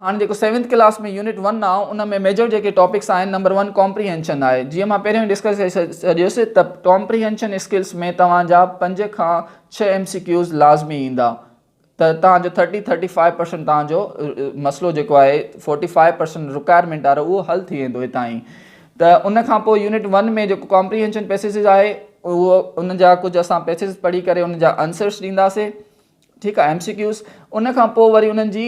हाँ जो 7th class में यूनिट 1 आहे उन में मेजर जो टॉपिक्स आहिनि नंबर 1 कॉम्प्रीहेंशन आहे। जीअं मां पहिरियों डिस्कस करे छॾियोसि त कॉम्प्रीहेंशन स्किल्स में तव्हांजा 5 खां 6 MCQs लाज़मी ईंदा त तव्हांजो 30-35% तव्हांजो मसइलो जेको आहे 45% रिक्वायरमेंट वारो उहो हल थी वेंदो हितां ई। त उन खां पोइ यूनिट 1 में जेको कॉम्प्रीहेंशन पैसेजिस आहे उहो उन जा कुझु असां पैसेजिस पढ़ी करे उन जा आंसर्स ॾींदासीं, ठीकु आहे, MCQs। उन खां पोइ वरी उन्हनि जी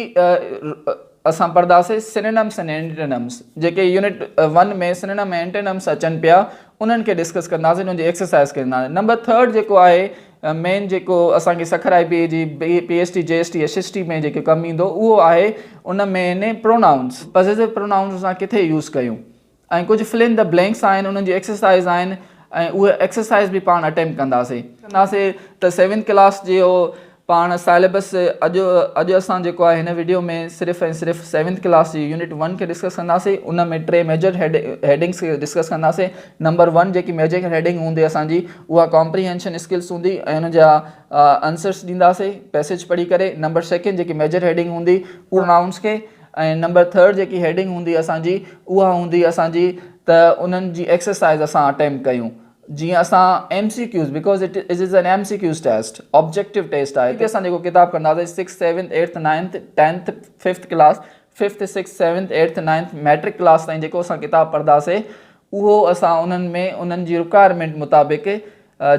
असां पढ़ंदासीं सिनोनिम्स एंड एंटोनिम्स, जेके यूनिट 1 में सिनोनिम ऐं एंटोनिम्स अचनि पिया उन्हनि खे डिस्कस कंदासीं, उन्हनि जी एक्सरसाइज़ कंदासीं। नंबर 3 जेको आहे मेन जेको असांखे सखर IPA जी PST JST SST में जेके कमु ईंदो उहो आहे उन में प्रोनाउंस, पॉजिटिव प्रोनाउंस असां किथे यूज़ कयूं ऐं कुझु फिल इन द ब्लैंक्स आहिनि, उन्हनि जी एक्सरसाइज़ आहिनि ऐं उहे एक्सरसाइज़ बि पाण अटैम्प्ट कंदासीं त 7th क्लास जो पाण सिलेबस अॼु असां जेको आहे हिन वीडियो में सिर्फ़ु ऐं सिर्फ़ु 7th क्लास जी यूनिट 1 खे डिस्कस कंदासीं। उन में 3 मेजर हेडिंग्स खे डिस्कस कंदासीं। नंबर 1 जेकी मेजर हेडिंग हूंदी असांजी उहा कॉम्प्रीहेंशन स्किल्स हूंदी ऐं उन जा आंसर्स ॾींदासीं पैसेज पढ़ी करे। नंबर 2 जेकी मेजर हेडिंग हूंदी प्रोनाउंस खे ऐं नंबर 3 जेकी हेडिंग हूंदी असांजी उहा हूंदी असांजी त उन्हनि जी एक्सरसाइज़ असां अटैम्प्ट कयूं। जीअं असां MCQs because it is an MCQs test, objective test आहे कि असां जेको किताब कंदासीं 6th 7th 8th 9th 10th 5th class 5th 6th 7th 8th 9th matric class ताईं जेको असां किताब पढ़ंदासीं उहो असां उन्हनि में उन्हनि जी रिक्वायरमेंट मुताबिक़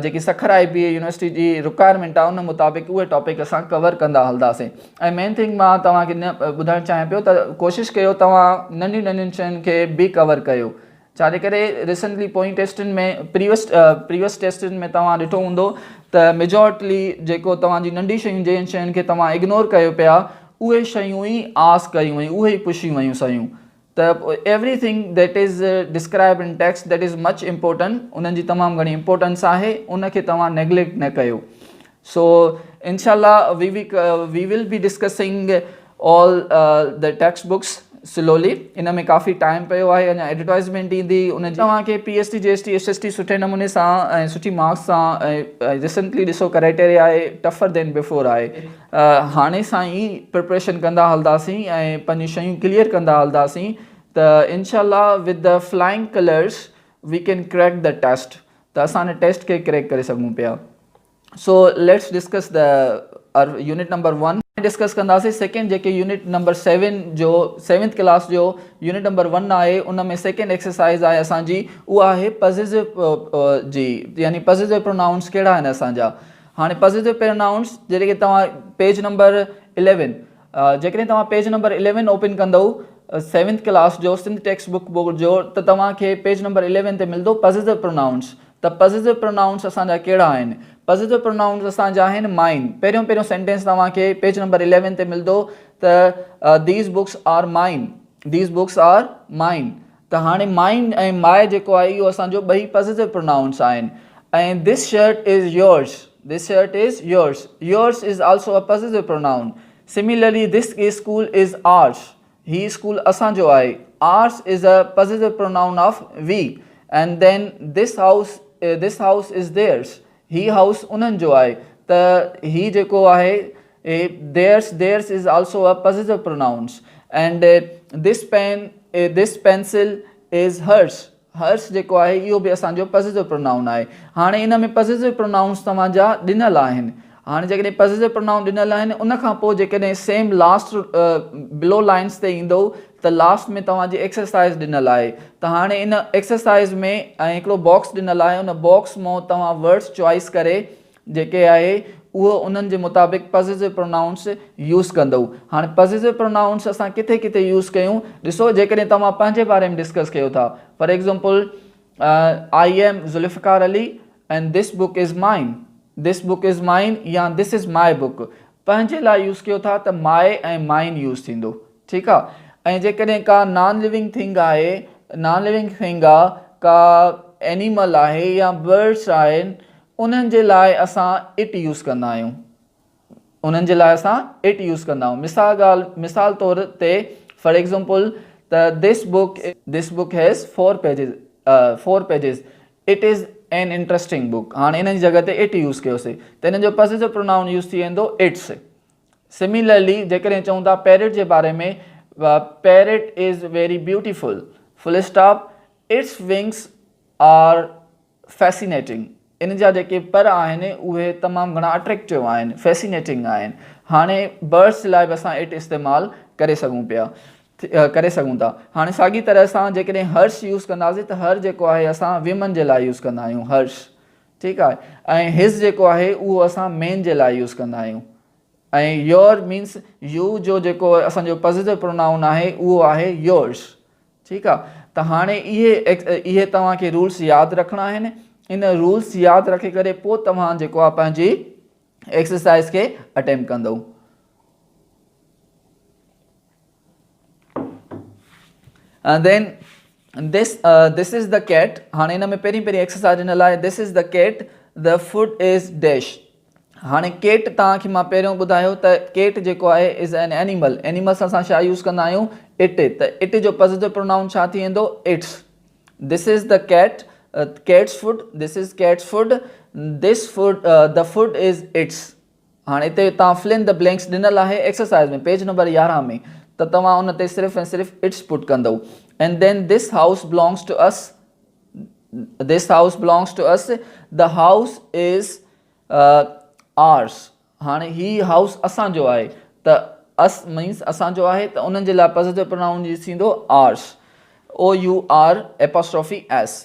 जेकी सखर IPA यूनिवर्सिटी जी रिक्वायरमेंट आहे उन मुताबिक़ उहे टॉपिक असां कवर कंदा हलंदासीं। ऐं मेन थिंग मां तव्हांखे न ॿुधाइणु चाहियां पियो त कोशिशि कयो तव्हां नंढियुनि शयुनि खे बि कवर कयो, छाजे करे रिसेंटली पोइंग टेस्टनि में प्रीवियस टेस्टनि में तव्हां ॾिठो हूंदो त मेजॉरिटली जेको तव्हांजी नंढी शयूं जंहिं शयुनि खे तव्हां इग्नोर कयो पिया उहे शयूं ई आस कयूं वयूं, उहे ई पुछियूं वयूं शयूं। त everything that is describe in text that is much important, उन्हनि जी तमामु घणी इम्पोर्टेंस आहे, उनखे तव्हां नेग्लेक्ट न कयो। सो इंशाल्लाह we will be discussing all the text books slowly. इन में काफ़ी टाइम पियो आहे, अञा एडवर्टाइज़मेंट ईंदी उन जी तव्हांखे PST JST SST सुठे नमूने सां ऐं सुठी मार्क्स सां ऐं रिसेंटली ॾिसो क्राइटेरिया आहे टफर देन बिफोर आहे। हाणे सां ई प्रिपरेशन कंदा हलंदासीं ऐं पंहिंजी शयूं क्लियर कंदा हलंदासीं त इंशाल्लाह with the flying colours we can crack the test, त असां हिन टेस्ट खे क्रैक करे सघूं पिया। So let's discuss the unit number 1 discuss कंदासीं। सेकेंड जेके यूनिट नंबर 7th क्लास जो यूनिट नंबर 1 आहे उन में सेकेंड एक्सरसाइज आहे असांजी उहा आहे पॉजिटिव जी, यानी पॉजिटिव प्रोनाउंस कहिड़ा आहिनि असांजा। हाणे पॉजिटिव प्रोनाउंस जेके तव्हां पेज नंबर 11 जेकॾहिं तव्हां पेज नंबर 11 ओपन कंदव 7th क्लास जो सिंध टेक्स्ट बुक जो त तव्हांखे पेज नंबर 11 ते मिलंदो पॉजिटिव प्रोनाउंस। त पॉजिटिव प्रोनाउंस असांजा कहिड़ा आहिनि? पॉजिटिव प्रोनाउंस असांजा आहिनि माइन। पहिरियों सेंटेंस तव्हांखे पेज नंबर 11 ते मिलंदो त दीज़ बुक्स आर माइन, दीज़ बुक्स आर माइन। त हाणे माइन ऐं माए जेको आहे इहो असांजो ॿई पॉजिटिव प्रोनाउंस आहिनि। ऐं this shirt is yours, this shirt is yours, yours is also a positive pronoun. Similarly this school is ours, ही स्कूल असांजो आहे, ours is a positive pronoun of we. And then this house is theirs, ही house उन्हनि जो आहे, त ही जेको आहे theirs is also a positive pronouns. And this pencil is hers, hers जेको आहे इहो बि असांजो पॉजिटिव प्रोनाउन आहे। हाणे इन में पॉजिटिव प्रोनाउंस तव्हांजा ॾिनल आहिनि। हाणे जेकॾहिं पॉजिटिव प्रोनाउन ॾिनल आहिनि उन खां पोइ जेकॾहिं सेम लास्ट बिलो लाइन्स ते ईंदो त लास्ट में तव्हांजी एक्सरसाइज़ ॾिनल आहे। त हाणे इन एक्सरसाइज़ में ऐं हिकिड़ो बॉक्स ॾिनल आहे, उन बॉक्स मां तव्हां वर्ड्स चॉइस करे जेके आहे उहो उन्हनि जे मुताबिक़ पॉजिटिव प्रोनाउंस यूज़ कंदव। हाणे पॉजिटिव प्रोनाउंस असां किथे किथे यूज़ कयूं ॾिसो, जेकॾहिं तव्हां पंहिंजे बारे में डिस्कस कयो था, for example I am Zulfikar Ali and this book is माइन, दिस बुक इज़ माइन या दिस इज़ माई बुक, पंहिंजे लाइ यूज़ कयो था त माए ऐं माइन यूज़ थींदो, ठीकु आहे। ऐं जेकॾहिं का नॉन लिविंग थिंग आहे, नॉन लिविंग थिंग आहे, का एनिमल आहे या बर्ड्स आहिनि, उन्हनि जे लाइ असां इट यूज़ कंदा आहियूं, उन्हनि जे लाइ असां इट यूज़ कंदा आहियूं। मिसाल तौर ते फॉर एग्ज़ाम्पल त this book has 4 pages, it is N interesting book. हाणे इन जी जॻह ते इट यूज़ कयोसीं त हिन जो पॉजिटिव प्रोनाउन यूज़ थी वेंदो इट्स। सिमिलरली जेकॾहिं चऊं था पैरेट जे बारे में, Parrot is very beautiful. Full stop. Its wings are fascinating. इन जा जेके पर आहिनि उहे तमामु घणा अट्रैक्टिव आहिनि, फैसिनेटिंग आहिनि. हाणे बर्ड्स जे लाइ बि असां इट इस्तेमालु करे सघूं था. हाणे साॻी तरह सां जेकॾहिं हर्ष यूज़ कंदासीं त हर जेको आहे असां विमन जे लाइ यूज़ कंदा आहियूं, हर्ष. ठीकु आहे. ऐं हिज़ जेको आहे उहो असां मेन जे लाइ यूज़ कंदा आहियूं. ऐं योर मीन्स यू जो जेको असांजो पॉजिटिव प्रोनाउन आहे उहो आहे योर्स. ठीकु आहे. त हाणे इहे तव्हांखे रूल्स यादि रखणा आहिनि. इन रूल्स यादि रखे करे पोइ तव्हां जेको आहे पंहिंजी एक्सरसाइज़ खे अटेम्प्ट कंदव. देन this is the cat. हाणे हिन में पहिरीं एक्सरसाइज हिन लाइ this is the cat, the food is dash. हाणे केट तव्हांखे मां पहिरियों ॿुधायो त केट जेको आहे इज़ एन एनिमल. एनिमल्स असां छा यूज़ कंदा आहियूं? इट. त इट जो पॉजिटिव प्रोनाउन छा थी वेंदो? Its. This is the cat, cat's food. This is cat's food. This food, the food is its. हाणे हिते तव्हां फिल इन द ब्लैंक्स ॾिनल आहे एक्सरसाइज में, पेज नंबर 11 में. त तव्हां उन ते सिर्फ़ु ऐं सिर्फ़ु इट्स पुट कंदव. And then this house belongs to us. This house belongs to us. The house is ours. हाणे ही हाउस असांजो आहे त अस मीन्स असांजो आहे त उन्हनि जे लाइ पॉजिटिव प्रोनाउन यूज़ थींदो ours. OUR apostrophe S.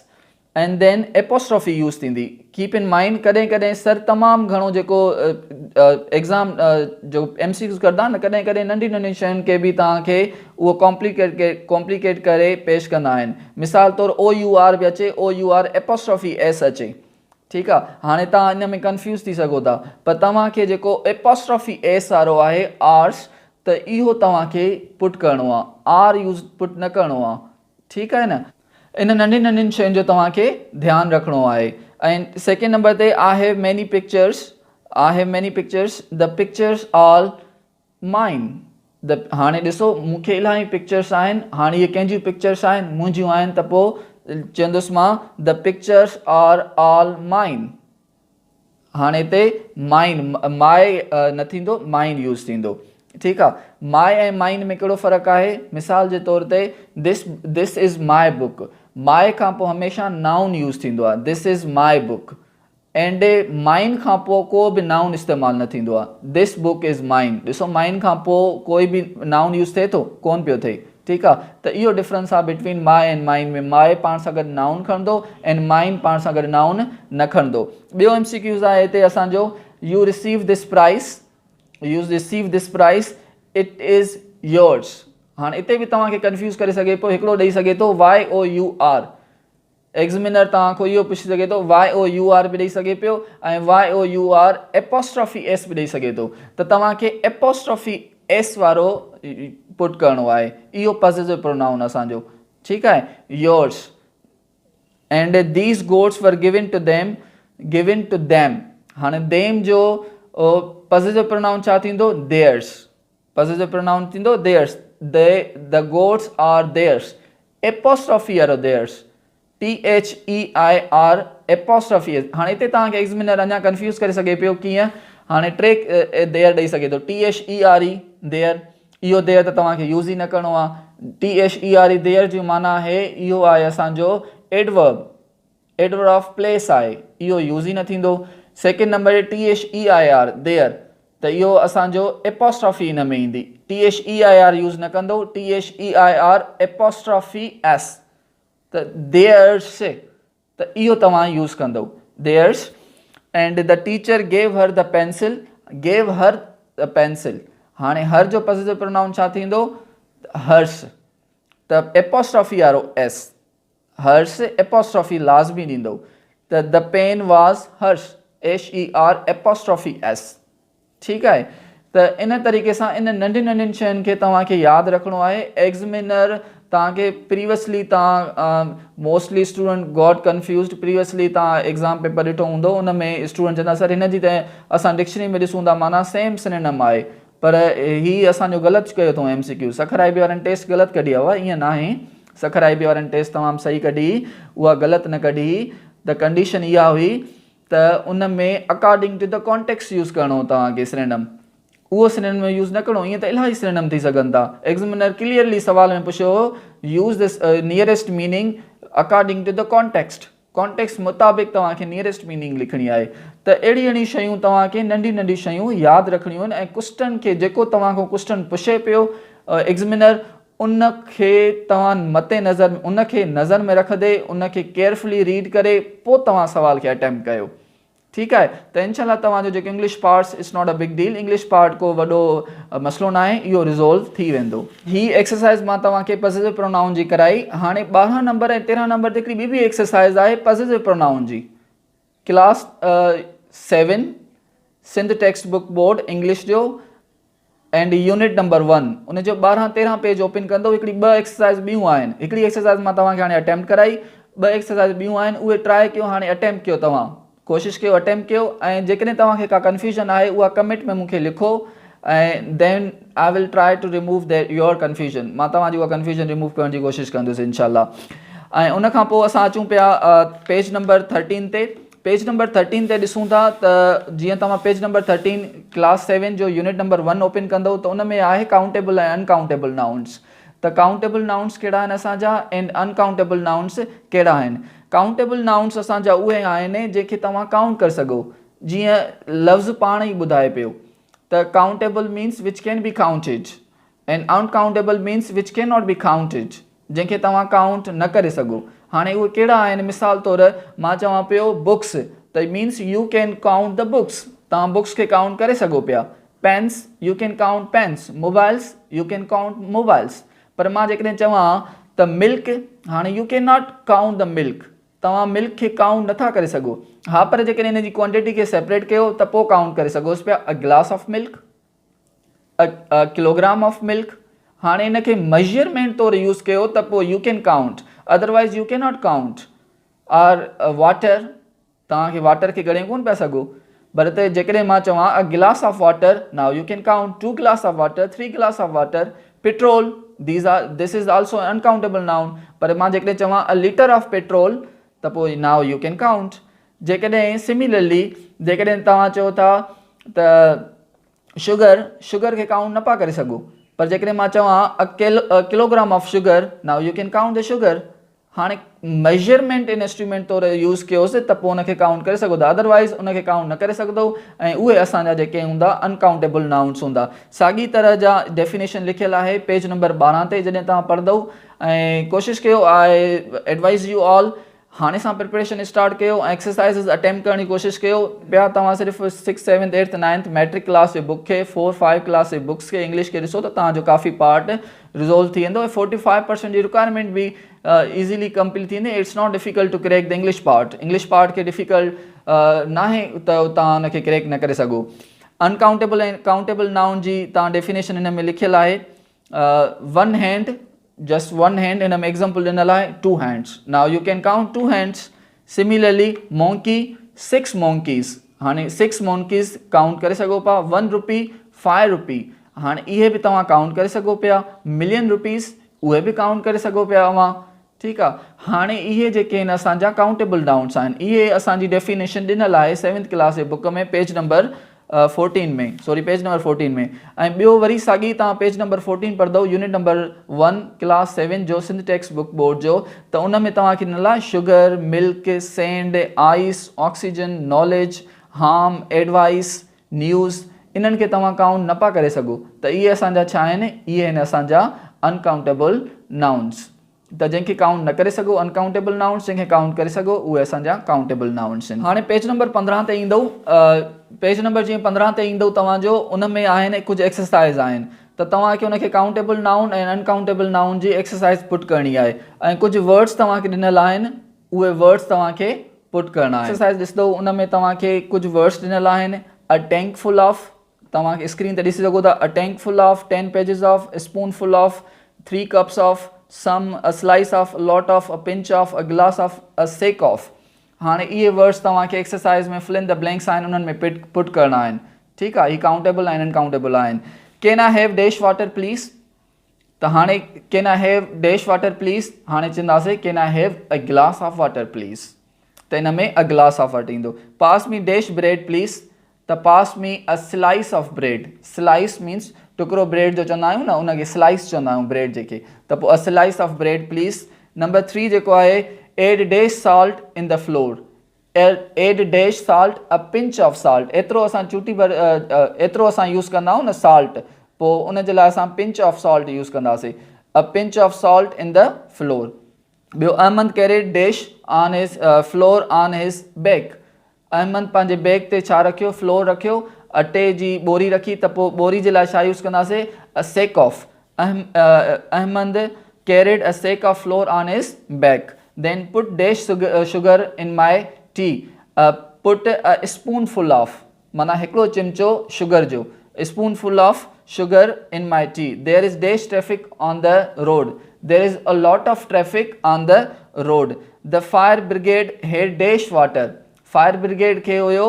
And then apostrophe use थींदी. कीप इन माइंड कॾहिं कॾहिं सर तमामु घणो जेको एग्ज़ाम जो MCQs कंदा न, कॾहिं कॾहिं नंढी नंढी शयुनि खे बि तव्हांखे उहो कॉम्प्लिकेट करे पेश कंदा आहिनि. मिसाल तौरु OUR बि अचे, OUR एपोस्ट्रोफी S अचे. ठीकु आहे. हाणे तव्हां इन में कंफ्यूज़ थी सघो था, पर तव्हांखे जेको एपोस्ट्रोफी S वारो आहे आर्स, त इहो तव्हांखे पुट करिणो आहे, आर यूज़ पुट न करिणो आहे. ठीकु आहे न. इन नंढी नंढियुनि शयुनि जो तव्हांखे ध्यानु रखिणो आहे. ऐं सेकेंड नंबर ते I have many pictures. I have many pictures. The pictures are mine. हाणे ॾिसो मूंखे इलाही पिक्चर्स आहिनि. हाणे इहे कंहिंजियूं पिक्चर्स आहिनि? मुंहिंजियूं आहिनि. त पोइ चवंदुसि मां द पिक्चर्स आर ऑल माइन. हाणे हिते माइन माए न थींदो, माइन यूज़ थींदो. ठीकु आहे. माए ऐं माइन में कहिड़ो फ़र्क़ु आहे? मिसाल जे तौर ते दिस इज़ माए बुक. माए खां पोइ हमेशह नाउन यूज़ थींदो आहे. दिस इज़ माए बुक. एंड माइन खां पोइ को बि नाउन इस्तेमालु न थींदो आहे. दिस बुक इज़ माइन. ॾिसो माइन खां पोइ कोई बि नाउन यूज़ थिए थो? कोन पियो थिए. ठीकु आहे. त इहो डिफरेंस आहे बिटवीन माए एंड माइन में. माए पाण सां गॾु नाउन खणंदो एंड माइन पाण सां गॾु नाउन न खणंदो. ॿियो MCQs आहे हिते असांजो. You receive this prize. You receive this prize. It is yours. हाणे हिते बि तव्हांखे कंफ्यूज़ करे सघे पियो. हिकिड़ो ॾेई सघे थो YOUR. एग्ज़ामिनर तव्हांखो इहो पुछी सघे थो YOUR बि ॾेई सघे पियो ऐं YOUR एपोस्ट्रोफी S बि ॾेई सघे थो. त तव्हांखे एपोस्ट्रोफी S वारो पुट करिणो आहे. इहो पॉजिटिव प्रोनाउन असांजो. ठीकु आहे. Yours. And these goats were given to them. हाणे देम जो पॉजिटिव प्रोनाउन छा थींदो? देयर्स. पॉजिटिव प्रोनाउन थींदो theirs. The goats are theirs. Apostrophe वारो देयर्स. THEIR apostrophe. हाणे हिते तव्हांखे एग्ज़ामिनर अञा कंफ्यूज़ करे सघे पियो. कीअं? हाणे टे देयर ॾेई सघे थो. THERE there. इहो देयर त तव्हांखे यूज़ ई न करिणो आहे. THERE देयर जी माना आहे इहो आहे असांजो एडवर्ब. एडवर्ब ऑफ प्लेस आहे. इहो यूज़ ई न थींदो. Second number THEIR their. त इहो असांजो एपोस्ट्रोफी इन में ईंदी. THEIR यूज़ न कंदो. THEIR apostrophe S. त देयर्स. त इहो तव्हां यूज़ कंदव. Theirs. And the teacher gave her the pencil. Gave her the pencil. हाणे हर जो पॉजिटिव प्रोनाउन छा थींदो? हर्स. त एपोस्ट्रोफी वारो S. हर्स एपोस्ट्रोफी लाज़मी ॾींदो. त द पेन वाज़ हर्स. HER apostrophe S. ठीकु आहे. त इन तरीक़े सां इन नंढियुनि नंढियुनि शयुनि खे तव्हांखे यादि रखिणो आहे. एग्ज़ामिनर तव्हांखे प्रीवियसली तव्हां मोस्टली स्टूडेंट गॉट कंफ्यूज़ड. प्रीवियसली तव्हां एग्ज़ाम पेपर ॾिठो हूंदो. उन में स्टूडेंट चवंदा सर हिन जी त असां डिक्शनरी में ॾिसूं था माना सेम सिनोनिम आहे, पर हीअ असांजो ग़लति कयो अथऊं MCQ. सखर IB वारनि टेस्ट ग़लति कढी आहे. ईअं न आहे. सखर IB वारनि टेस्ट तमामु सही कढी. उहा ग़लति न कढी. त कंडीशन इहा हुई त उन में according to the context use करिणो तव्हांखे सिनोनिम. उहो सिनोनिम यूज़ न करिणो, ईअं त इलाही सिनोनिम थी सघनि था। एग्ज़ामिनर क्लियरली सवाल में पुछियो use this nearest meaning according to the context मुताबिक़ तव्हांखे नियरेस्ट मीनिंग लिखणी आहे। त अहिड़ी शयूं तव्हांखे नंढी नंढी शयूं यादि रखणियूं आहिनि ऐं क्वेश्चन खे जेको तव्हां खां क्वेश्चन पुछे पियो एग्ज़ामिनर उनखे तव्हां मते नज़र उनखे नज़र में रखंदे उनखे केयरफुली रीड करे पोइ तव्हां सवाल खे अटैम्प्ट कयो। ठीकु आहे, त इनशाला तव्हांजो जेको English parts it's not a big deal, English part को वॾो मसइलो न आहे, इहो रिज़ोल्व थी वेंदो। ही एक्सरसाइज़ मां तव्हांखे पॉजिटिव प्रोनाउन जी कराई। हाणे 12 नंबर ऐं 13 नंबर ते हिकिड़ी ॿी एक्सरसाइज़ आहे पॉजिटिव प्रोनाउन जी। Class 7 Sindh text book board English जो एंड यूनिट नंबर 1 उन जो 12-13 पेज ओपन कंदो। हिकिड़ी 2 एक्सरसाइज़ ॿियूं आहिनि, हिकिड़ी एक्सरसाइज़ मां तव्हांखे हाणे अटैम्प्ट कराई, 2 एक्सरसाइज़ ॿियूं आहिनि, उहे ट्राई कयो, हाणे अटैम्प्ट कयो, तव्हां कोशिशि कयो, अटैम्प्ट कयो ऐं जेकॾहिं तव्हांखे का कंफ्यूजन आहे उहा कमेंट में मूंखे लिखो ऐं then I will try to remove that your confusion. मां तव्हांजी उहा कंफ्यूजन रिमूव करण जी कोशिशि कंदुसि इनशाला। ऐं उन खां पोइ असां अचूं पिया पेज नंबर 13 ते। पेज नंबर 13 ते ॾिसूं था त जीअं तव्हां पेज नंबर 13 क्लास 7 जो यूनिट नंबर 1 ओपन कंदो त उन में आहे काउंटेबल ऐं अनकाउंटेबल नाउन्स। त काउंटेबल नाउन्स कहिड़ा आहिनि असांजा एंड अनकाउंटेबल नाउन्स कहिड़ा आहिनि। काउंटेबल नाउन्स असांजा उहे आहिनि जंहिंखे तव्हां काउंट करे सघो, जीअं लफ़्ज़ पाण ई ॿुधाए पियो त countable means which can be counted and uncountable means which can not be counted, जंहिंखे तव्हां काउंट न करे सघो। हाणे उहे कहिड़ा आहिनि, मिसाल तौरु मां चवां पियो बुक्स त means you can count the books, तव्हां बुक्स खे काउंट करे सघो पिया। Pens you can count pens, mobiles you can count mobiles. पर मां जेकॾहिं चवां त मिल्क, हाणे you can not count the milk, तव्हां मिल्क खे काउंट नथा करे सघो। हा, पर जेकॾहिं हिन जी क्वांटिटी खे सेपरेट कयो त पोइ काउंट करे सघोसि पिया। A glass of milk, a kilogram of milk. हाणे हिनखे मेजरमेंट तौरु यूज़ कयो त पोइ U can count, otherwise U can not count. और वाटर, तव्हांखे वाटर खे ॻणे कोन पिया सघो, पर त जेकॾहिं मां चवां अ गिलास of water, now U can count 2 glass of water, 3 glass of water. Petrol, this is also uncountable noun, पर मां जेकॾहिं चवां अ लीटर ऑफ पेट्रोल त पोइ नाउ यू कैन काउंट। जेकॾहिं सिमिलरली जेकॾहिं तव्हां चओ था त शुगर खे काउंट न पिया करे सघो, पर जेकॾहिं मां चवां a kilogram of sugar, now U can count the sugar. हाणे मेजरमेंट इंस्ट्रूमेंट तौरु यूज़ कयोसि त पोइ उनखे काउंट करे सघो था, अदरवाइज़ उनखे काउंट न करे सघंदो ऐं उहे असांजा जेके हूंदा अनकाउंटेबल नाउन्स हूंदा। साॻी तरह जा डेफिनेशन लिखियलु आहे पेज नंबर 12 ते, जॾहिं तव्हां पढ़ंदव ऐं कोशिशि कयो। आई एडवाइज़ यू ऑल, हाणे सां प्रिपरेशन स्टार्ट कयो ऐं एक्सरसाइज़ अटैम्प्ट करण जी कोशिशि कयो पिया। तव्हां सिर्फ़ु 6, 7, 8, 9 मैट्रिक क्लास जे बुक खे, 4, 5 क्लास जे बुक्स खे इंग्लिश खे ॾिसो त तव्हांजो काफ़ी पार्ट रिज़ोल्व थी वेंदो ऐं 45% जी रिक्वायरमेंट बि ईज़ीली कंप्लीट थींदी। It's not difficult to crack the English part खे डिफिकल्ट न आहे त तव्हां हुनखे क्रैक न करे सघो। अनकाउंटेबल ऐं काउंटेबल नाउन जी तव्हां डेफिनेशन हिन में लिखियलु आहे। One hand, just one hand, in an example ॾिनल आहे 2 hands. Now you can count 2 hands. Similarly, monkey, 6 monkeys. हाणे 6 monkeys काउंट करे सघो पिया। 1 rupee, 5 rupee, हाणे इहे बि तव्हां काउंट करे सघो पिया। मिलियन रुपीज़, उहे बि काउंट करे सघो पिया तव्हां। ठीकु आहे, हाणे इहे जेके आहिनि असांजा काउंटेबल नाउन्स आहिनि, इहे असांजी डेफिनेशन ॾिनल आहे 7th क्लास जे बुक में पेज नंबर 14 में, सॉरी पेज नंबर 14 में। ऐं ॿियो वरी साॻी तव्हां पेज नंबर 14 पढ़ंदव यूनिट नंबर 1 क्लास 7 जो सिंध टेक्स्ट बुक बोर्ड जो, त उन में तव्हांखे ॾिनल आहे sugar, milk, sand, ice, oxygen, knowledge, harm, advice, news. इन्हनि खे तव्हां काउंट न पिया करे सघो, त इहे असांजा छा आहिनि, इहे आहिनि असांजा अनकाउंटेबल नाउन्स। त जंहिंखे काउंट न करे सघो अनकाउंटेबल नाउन्स, जंहिंखे काउंट करे सघो उहे असांजा काउंटेबल नाउन्स आहिनि। हाणे पेज नंबर 15 ते ईंदव, पेज नंबर जीअं 15 ते ईंदव तव्हांजो, उन में आहिनि कुझु एक्सरसाइज़ आहिनि, त तव्हांखे उनखे काउंटेबल नाउन ऐं अनकाउंटेबल नाउन जी एक्सरसाइज़ पुट करणी आहे ऐं कुझु वर्ड्स तव्हांखे ॾिनल आहिनि, उहे वर्ड्स तव्हांखे पुट करणा आहिनि। एक्सरसाइज़ ॾिसंदव उन में तव्हांखे कुझु वर्ड्स ॾिनल आहिनि। अ टैंक फुल ऑफ, तव्हांखे स्क्रीन ते ॾिसी सघो था, अ tank full of, 10 pages of, spoon full of, 3 cups of, some, a slice of, a lot of, a pinch of, a glass of, a sake of। हाणे इहे words तव्हांखे exercise में fill in the blanks आहिनि, उन्हनि में पुट करणा आहिनि। ठीकु आहे, ही काउंटेबल आहिनि, अनकाउंटेबल आहिनि। Can I have dash water please, त हाणे can I have dash water please, हाणे चवंदासीं कैन आई हैव अ गिलास ऑफ वाटर प्लीज़, त हिन में अ गिलास ऑफ वाटर ईंदो। Pass me dash bread please, त pass me a slice of bread. Slice means टुकड़ो ब्रेड जो चवंदा आहियूं न उनखे स्लाइस चवंदा आहियूं ब्रेड जेके. त पोइ a slice of bread please. Number 3 जेको आहे add dash salt in the flour. Add dash salt a pinch of salt. एतिरो असां चूटी भर एतिरो असां यूज़ कंदा आहियूं न सॉल्ट, पोइ उन जे लाइ असां पिंच ऑफ सॉल्ट यूज़ कंदासीं. अ pinch of salt in the floor. ॿियो अहमद कैरिड डैश ऑन हिज floor on his bag. Ahmad पंहिंजे बैग ते छा रखियो? फ्लोर रखियो. अटे जी बोरी रखी त पोइ बोरी जे लाइ छा यूज़ कंदासीं? अ sack of. Ahmad carried a sack of flour on his bag. Then put dash sugar in my tea. Put a spoonful of माना हिकिड़ो चिमचो शुगर जो. Spoonful of sugar in my tea. There is dash traffic on the road. There is a lot of traffic on the road. The fire brigade had dash water. Fire brigade खे हुयो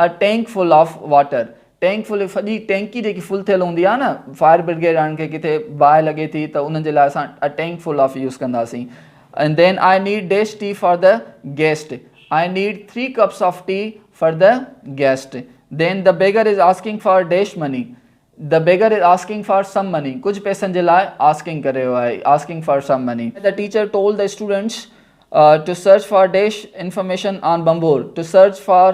a tank full of water. Tank full सॼी टैंकी जेकी full थियल हूंदी आहे न fire brigade वारनि खे किथे बाहि लॻे थी त उन जे लाइ असां a tank full of use कंदासीं. And then I need dash tea for the guest. I need 3 cups of tea for the guest. Then the beggar is asking for dash money. The beggar is asking for some money. कुछ पैसनि जे लाइ asking करे रहियो आहे. Asking for some money. The teacher told the students to search for dash information on Bambor. To search for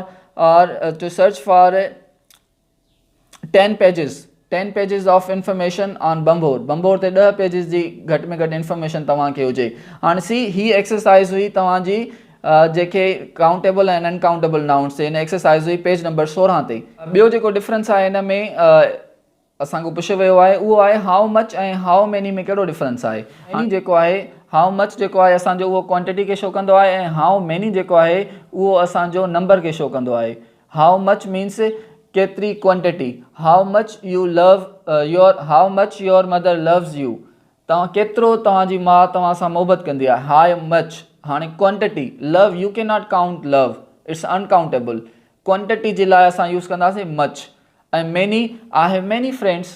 10 pages. 10 pages of information on Bambor. Bambor ते 10 pages जी घटि में घटि इंफॉर्मेशन तव्हांखे हुजे. हाणे सी ही एक्सरसाइज़ हुई तव्हांजी जेके काउंटेबल एंड अनकाउंटेबल नाउन्स. हिन एक्सरसाइज़ हुई पेज नंबर 16 ते. ॿियो जेको डिफरेंस आहे हिन में असांखे पुछियो वियो आहे उहो आहे हाउ मच ऐं हाउ मैनी में कहिड़ो डिफरेंस आहे. मैनी जेको आहे हाउ मच जेको आहे असांजो उहो क्वांटिटी खे शो कंदो आहे ऐं हाउ मैनी जेको आहे उहो असांजो नंबर खे शो कंदो आहे. हाउ मच मीन्स केतिरी quantity. How much you love how much your mother loves you. तव्हां केतिरो तव्हांजी माउ तव्हां सां मोहबत कंदी आहे. How much. हाणे quantity love you can not count love. It's uncountable. Quantity जे लाइ असां यूज़ कंदासीं much. And many, I have many friends.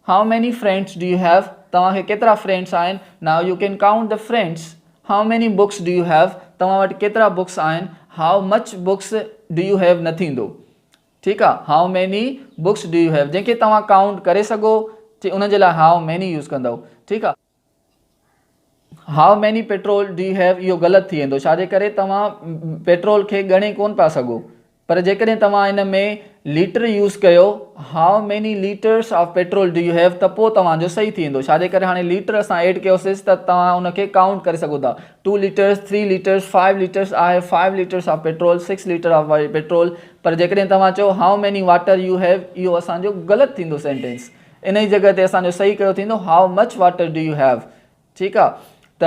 How many friends do you have? तव्हांखे केतिरा फ्रेंड्स आहिनि. Now you can count the friends. How many books do you have? तव्हां वटि केतिरा बुक्स आहिनि. How much books do you have न थींदो. ठीकु आहे. How many books do you have? जंहिंखे तव्हां काउंट करे सघो उन जे लाइ how many यूज़ कंदव. ठीकु आहे. How many petrol do you have? इहो ग़लति थी वेंदो. छाजे करे तव्हां पेट्रोल खे ॻणे कोन पिया सघो. पर जेकॾहिं तव्हां हिन में लीटर यूज़ कयो how many litres of petrol do you have त पोइ तव्हांजो सही थी वेंदो. छाजे करे हाणे लीटर असां एड कयोसीं त तव्हां उनखे काउंट करे सघो था. 2 लीटर्स 3 लीटर्स 5 लीटर्स आहे 5 litres of petrol 6 litre of petrol. पर जेकॾहिं तव्हां चओ हाउ मैनी वाटर यू हैव इहो असांजो ग़लति थींदो सेंटेंस. इन जी जॻह ते असांजो सही कयो थींदो how much water do you have. ठीकु आहे. त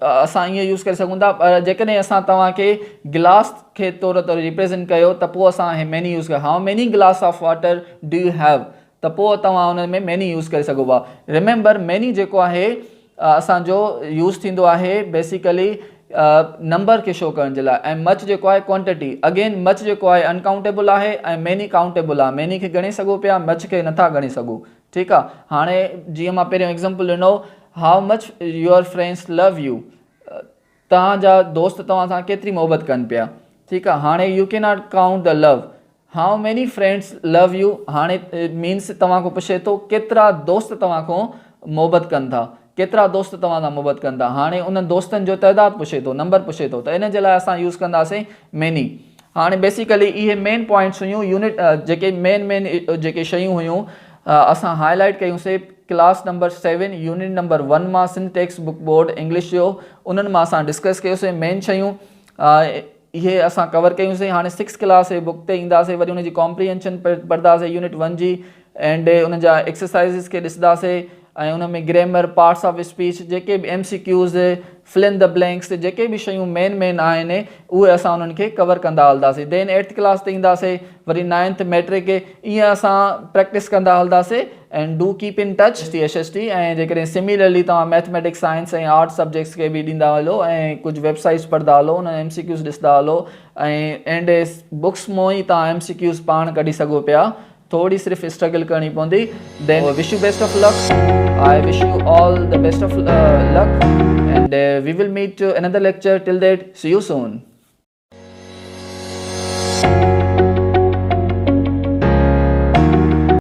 असां ईअं यूज़ करे सघूं था. पर जेकॾहिं असां तव्हांखे गिलास खे तौर ते रिप्रेज़ेंट कयो त पोइ असां मैनी यूज़ कयो. हाउ मैनी गिलास of water do you have त पोइ तव्हां हुन में मैनी यूज़ करे सघो था. रिमेंबर मैनी जेको आहे असांजो यूज़ थींदो आहे बेसिकली नंबर खे शो करण जे लाइ. ऐं मच जेको आहे क्वांटिटी. अगेन मच जेको आहे अनकाउंटेबल आहे ऐं मैनी काउंटेबल आहे. मैनी खे ॻणे सघो पिया मच खे नथा ॻणे सघो. ठीकु आहे. हाणे जीअं मां पहिरियों एग्ज़ाम्पल ॾिनो how much your friends love you. तव्हांजा दोस्त तव्हां सां केतिरी मोहबत कनि पिया. ठीकु आहे. हाणे you can not count the love. How many friends love U. हाणे मीन्स तव्हां खां पुछे थो केतिरा दोस्त तव्हां खां मोहबत कनि था. केतिरा दोस्त तव्हां सां मोहबत कनि था. हाणे उन दोस्तनि जो तइदाद पुछे थो नंबर पुछे थो त इन जे लाइ असां यूज़ कंदासीं मैनी. हाणे बेसिकली इहे मेन पॉइंट्स हुयूं. यूनिट जेके मेन जेके शयूं हुयूं असां हाईलाइट कयूंसीं क्लास नंबर 7 यूनिट नंबर 1 मां सिंटेक्स बुक बोर्ड इंग्लिश जो. उन्हनि मां असां डिस्कस कयोसीं मेन शयूं इहे असां कवर कयूंसीं. हाणे 6 क्लास बुक ते ईंदासीं वरी हुनजी कॉम्प्रीहेंशन पढ़ंदासीं यूनिट 1 जी. एंड उन जा एक्सरसाइज़िस खे ॾिसंदासीं ऐं उन में ग्रामर पार्ट्स ऑफ स्पीच जेके बि MCQs fill in the blanks जेके बि शयूं मेन आहिनि उहे असां उन्हनि खे कवर कंदा हलंदासीं. देन 8th क्लास ते ईंदासीं वरी 9th मैट्रिक ईअं असां प्रैक्टिस कंदा हलंदासीं. And do keep in touch SST. ऐं जेकॾहिं सिमिलरली तव्हां मैथमेटिक्स साइंस ऐं आर्ट्स सब्जेक्ट्स खे बि ॾींदा हलो ऐं कुझु वेबसाइट्स पढ़ंदा हलो उन MCQs ॾिसंदा हलो ऐं एंड बुक्स मां ई तव्हां MCQs पाण कढी सघो पिया. थोड़ी सिर्फ स्ट्रगल करनी पवंदी. Then wish you best of luck. I wish you all the best of luck and we will meet another lecture. Till that, see you soon.